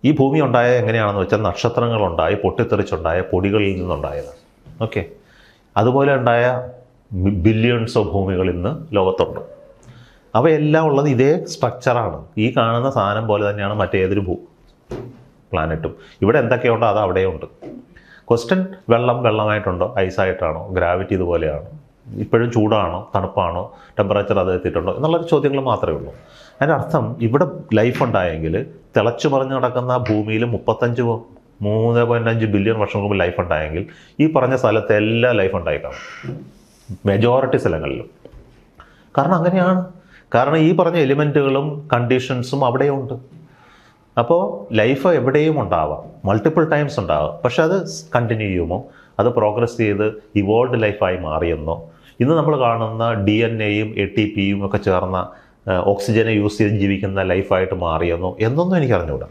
ഈ ഭൂമി ഉണ്ടായ എങ്ങനെയാണെന്ന് വെച്ചാൽ നക്ഷത്രങ്ങളുണ്ടായി പൊട്ടിത്തെറിച്ചുണ്ടായ പൊടികളിൽ നിന്നുണ്ടായത്. ഓക്കെ, അതുപോലെ ഉണ്ടായ ബില്യൺസ് ഓഫ് ഭൂമികൾ ഇന്ന് ലോകത്തുണ്ട്. അവയെല്ലാം ഉള്ളത് ഇതേ സ്ട്രക്ചറാണ്. ഈ കാണുന്ന സാധനം പോലെ തന്നെയാണ് മറ്റേതൊരു പ്ലാനറ്റും. ഇവിടെ എന്തൊക്കെയുണ്ടോ അത് അവിടെയുണ്ട്. ക്വസ്റ്റ്യൻ വെള്ളമായിട്ടുണ്ടോ, ഐസായിട്ടാണോ, ഗ്രാവിറ്റി ഇതുപോലെയാണോ, ഇപ്പോഴും ചൂടാണോ തണുപ്പാണോ, ടെമ്പറേച്ചർ അത് എത്തിയിട്ടുണ്ടോ എന്നുള്ളൊരു ചോദ്യങ്ങൾ മാത്രമേ ഉള്ളൂ. അതിൻ്റെ അർത്ഥം ഇവിടെ ലൈഫ് ഉണ്ടായെങ്കിൽ തിളച്ചു മറിഞ്ഞ് നടക്കുന്ന ഭൂമിയിൽ 3.5 ബില്യൺ വർഷം മുമ്പ് ലൈഫ് ഉണ്ടായെങ്കിൽ ഈ പറഞ്ഞ സ്ഥലത്ത് എല്ലാ ലൈഫ് ഉണ്ടായിക്കാണും, മെജോറിറ്റി സ്ഥലങ്ങളിലും. കാരണം അങ്ങനെയാണ്. കാരണം ഈ പറഞ്ഞ എലിമെൻറ്റുകളും കണ്ടീഷൻസും അവിടെയുണ്ട്. അപ്പോൾ ലൈഫ് എവിടെയും ഉണ്ടാവാം, മൾട്ടിപ്പിൾ ടൈംസ് ഉണ്ടാവാം. പക്ഷെ അത് കണ്ടിന്യൂ ചെയ്യുമോ, അത് പ്രോഗ്രസ് ചെയ്ത് ഇവോൾവ് ലൈഫായി മാറിയെന്നോ, ഇന്ന് നമ്മൾ കാണുന്ന DNA-യും ATPയും ഒക്കെ ചേർന്ന ഓക്സിജനെ യൂസ് ചെയ്ത് ജീവിക്കുന്ന ലൈഫായിട്ട് മാറിയെന്നോ എന്നൊന്നും എനിക്ക് അറിഞ്ഞുകൂടാ.